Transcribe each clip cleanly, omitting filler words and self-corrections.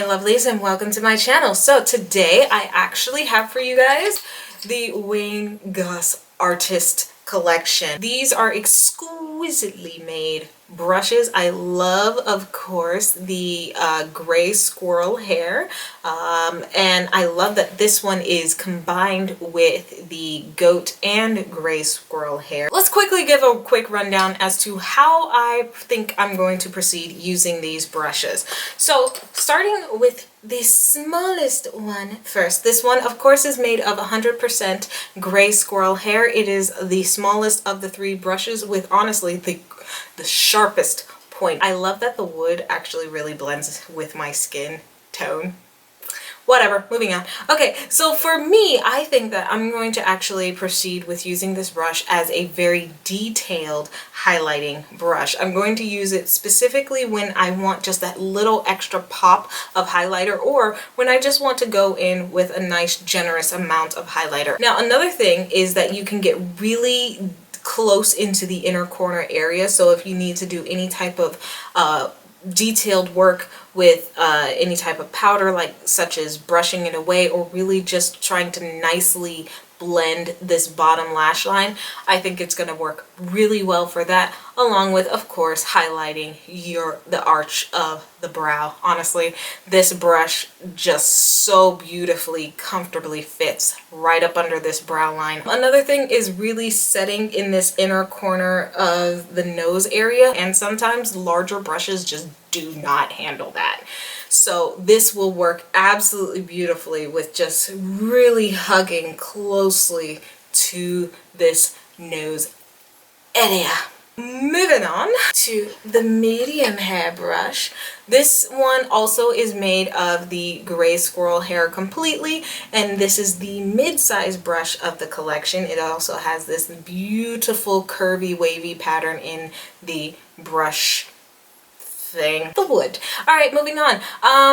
lovelies, and welcome to my channel. So today I actually have for you guys the Wayne Goss artist collection. These are exquisitely made brushes. I love, of course, the gray squirrel hair, and I love that this one is combined with the goat and gray squirrel hair. Let's quickly give a quick rundown as to how I think I'm going to proceed using these brushes. So starting with the smallest one first. This one, of course, is made of 100% gray squirrel hair. It is the smallest of the three brushes with, honestly, the sharpest point. I love that the wood actually really blends with my skin tone. Whatever, moving on. Okay, so for me, I think that I'm going to actually proceed with using this brush as a very detailed highlighting brush. I'm going to use it specifically when I want just that little extra pop of highlighter, or when I just want to go in with a nice generous amount of highlighter. Now, another thing is that you can get really close into the inner corner area, so if you need to do any type of detailed work with any type of powder, like such as brushing it away or really just trying to nicely blend this bottom lash line, I think it's going to work really well for that, along with, of course, highlighting the arch of the brow. Honestly, this brush just so beautifully, comfortably fits right up under this brow line. Another thing is really setting in this inner corner of the nose area, and sometimes larger brushes just do not handle that. So this will work absolutely beautifully with just really hugging closely to this nose area. Moving on to the medium hair brush. This one also is made of the gray squirrel hair completely, and this is the mid-size brush of the collection. It also has this beautiful curvy wavy pattern in the brush thing, the wood. All right, moving on.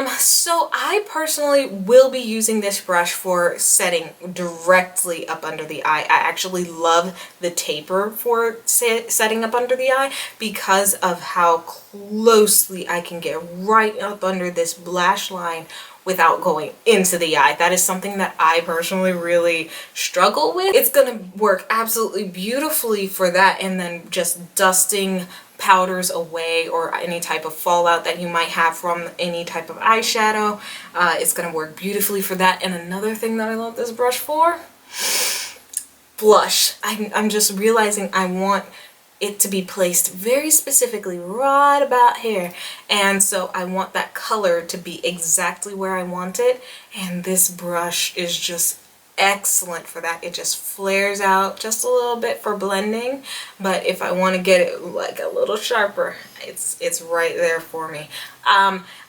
So I personally will be using this brush for setting directly up under the eye. I actually love the taper for setting up under the eye because of how closely I can get right up under this lash line without going into the eye. That is something that I personally really struggle with. It's gonna work absolutely beautifully for that, and then just dusting powders away or any type of fallout that you might have from any type of eyeshadow. It's gonna work beautifully for that. And another thing that I love this brush for, blush. I'm just realizing I want it to be placed very specifically right about here, and so I want that color to be exactly where I want it, and this brush is just excellent for that. It just flares out just a little bit for blending, but if I want to get it like a little sharper, it's right there for me.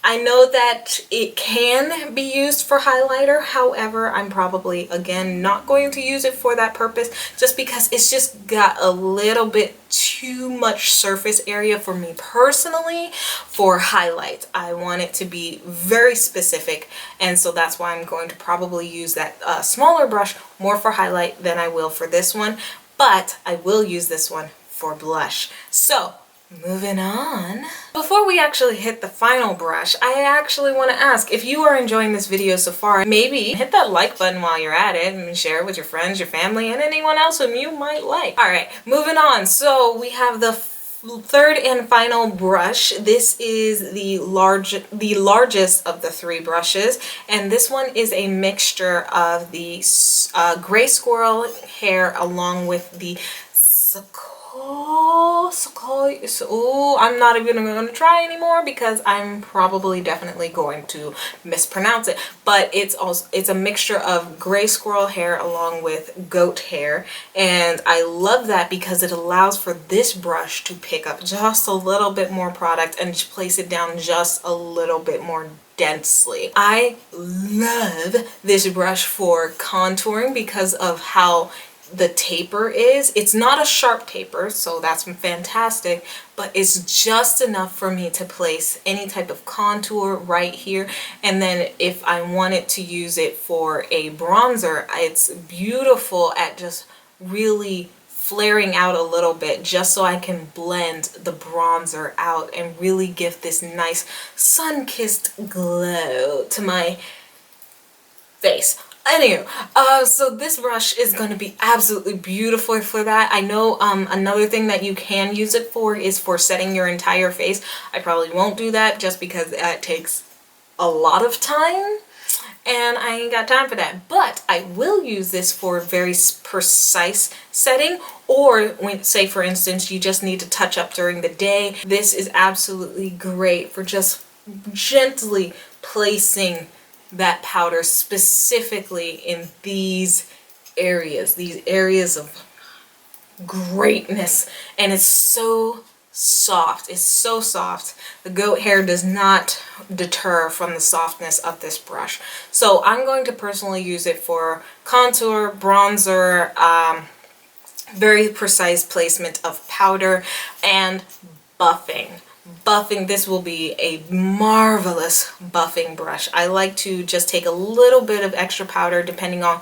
I know that it can be used for highlighter, however, I'm probably, again, not going to use it for that purpose just because it's just got a little bit too much surface area for me personally for highlights. I want it to be very specific, and so that's why I'm going to probably use that smaller brush more for highlight than I will for this one, but I will use this one for blush. So moving on. Before we actually hit the final brush, I actually want to ask, if you are enjoying this video so far, maybe hit that like button while you're at it and share it with your friends, your family, and anyone else whom you might like. Alright, moving on. So we have the third and final brush. This is the largest of the three brushes, and this one is a mixture of the gray squirrel hair along with the I'm not even going to try anymore because I'm probably definitely going to mispronounce it, but it's a mixture of gray squirrel hair along with goat hair, and I love that because it allows for this brush to pick up just a little bit more product and place it down just a little bit more densely. I love this brush for contouring because of how the taper is. It's not a sharp taper, so that's fantastic, but it's just enough for me to place any type of contour right here, and then if I wanted to use it for a bronzer, it's beautiful at just really flaring out a little bit just so I can blend the bronzer out and really give this nice sun-kissed glow to my face. Anywho, so this brush is going to be absolutely beautiful for that. I know another thing that you can use it for is for setting your entire face. I probably won't do that just because it takes a lot of time and I ain't got time for that. But I will use this for very precise setting, or when, say for instance, you just need to touch up during the day. This is absolutely great for just gently placing that powder specifically in these areas of greatness. And it's so soft. It's so soft. The goat hair does not deter from the softness of this brush. So I'm going to personally use it for contour, bronzer, very precise placement of powder, and buffing. Buffing, this will be a marvelous buffing brush. I like to just take a little bit of extra powder depending on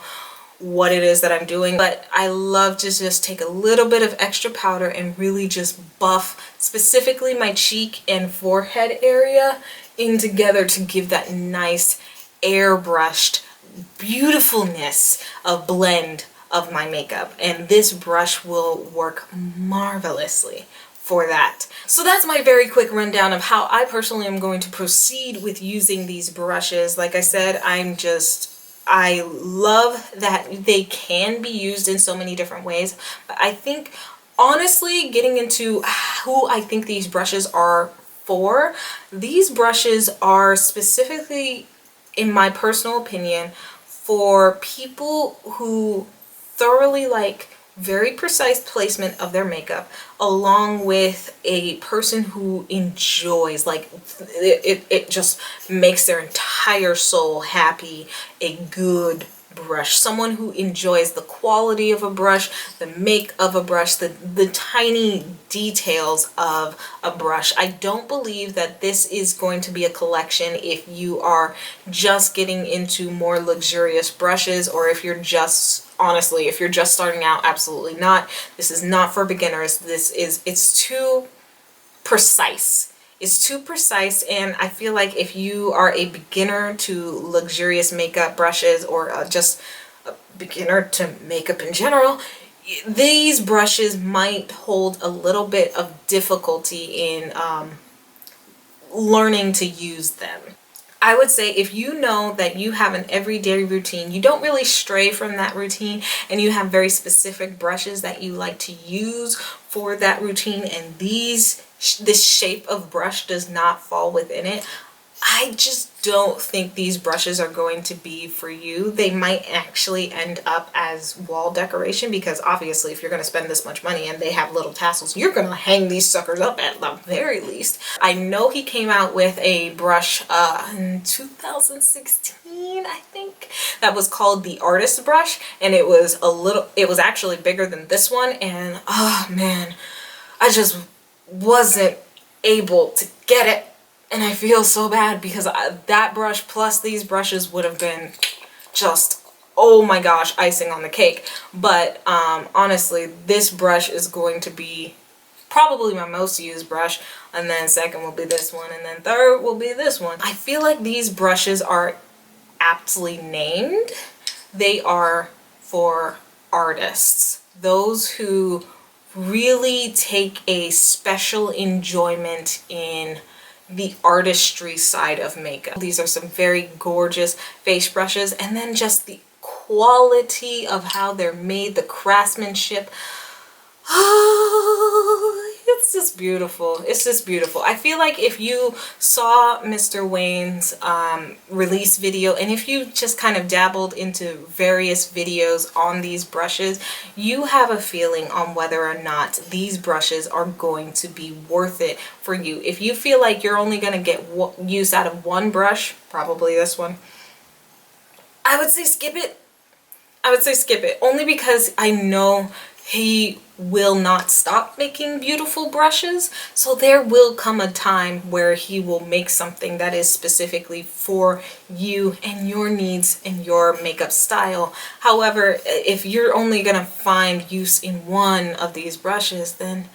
what it is that I'm doing, but I love to just take a little bit of extra powder and really just buff specifically my cheek and forehead area in together to give that nice airbrushed beautifulness of blend of my makeup. And this brush will work marvelously for that. So that's my very quick rundown of how I personally am going to proceed with using these brushes. Like I said, I love that they can be used in so many different ways, but I think honestly getting into who I think these brushes are for, these brushes are specifically, in my personal opinion, for people who thoroughly like very precise placement of their makeup, along with a person who enjoys, like it just makes their entire soul happy, a good brush. Someone who enjoys the quality of a brush, the make of a brush, the tiny details of a brush. I don't believe that this is going to be a collection if you are just getting into more luxurious brushes, or if you're just, honestly, if you're just starting out. Absolutely not. This is not for beginners. It's too precise. It's too precise, and I feel like if you are a beginner to luxurious makeup brushes, or just a beginner to makeup in general, these brushes might hold a little bit of difficulty in learning to use them. I would say if you know that you have an everyday routine, you don't really stray from that routine, and you have very specific brushes that you like to use for that routine, and this shape of brush does not fall within it, I just don't think these brushes are going to be for you. They might actually end up as wall decoration, because obviously if you're going to spend this much money and they have little tassels, you're going to hang these suckers up at the very least. I know he came out with a brush in 2016, I think, that was called the Artist Brush, and it was actually bigger than this one, and oh man, I just wasn't able to get it. And I feel so bad, because that brush plus these brushes would have been just, oh my gosh, icing on the cake. But honestly, this brush is going to be probably my most used brush, and then second will be this one, and then third will be this one. I feel like these brushes are aptly named. They are for artists, those who really take a special enjoyment in the artistry side of makeup. These are some very gorgeous face brushes, and then just the quality of how they're made, the craftsmanship. Oh, it's just beautiful. It's just beautiful. I feel like if you saw Mr. Wayne's release video, and if you just kind of dabbled into various videos on these brushes, you have a feeling on whether or not these brushes are going to be worth it for you. If you feel like you're only going to get use out of one brush, probably this one, I would say skip it. I would say skip it, only because I know he will not stop making beautiful brushes. So there will come a time where he will make something that is specifically for you and your needs and your makeup style. However, if you're only gonna find use in one of these brushes, then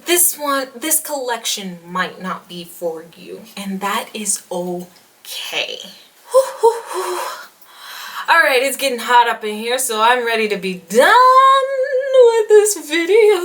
this collection might not be for you, and that is okay. Whew, whew, whew. All right, it's getting hot up in here, so I'm ready to be done with this video.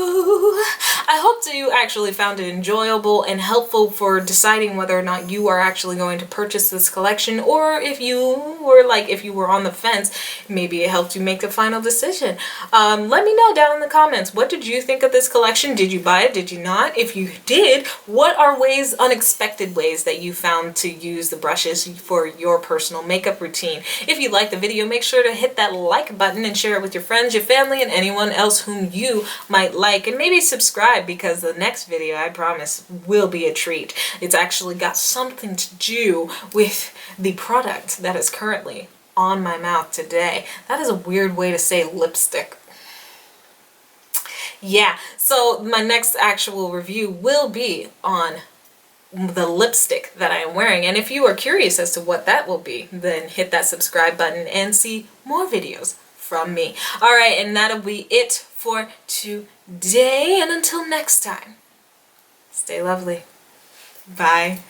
I hope that you actually found it enjoyable and helpful for deciding whether or not you are actually going to purchase this collection, or if you were on the fence, maybe it helped you make the final decision. Let me know down in the comments, what did you think of this collection? Did you buy it? Did you not? If you did, what are unexpected ways that you found to use the brushes for your personal makeup routine? If you like the video, make sure to hit that like button and share it with your friends, your family, and anyone else whom you might like, and maybe subscribe, because the next video, I promise, will be a treat. It's actually got something to do with the product that is currently on my mouth today. That is a weird way to say lipstick. Yeah, so my next actual review will be on the lipstick that I am wearing, and if you are curious as to what that will be, then hit that subscribe button and see more videos from me. All right, and that'll be it for today, and until next time, stay lovely. Bye.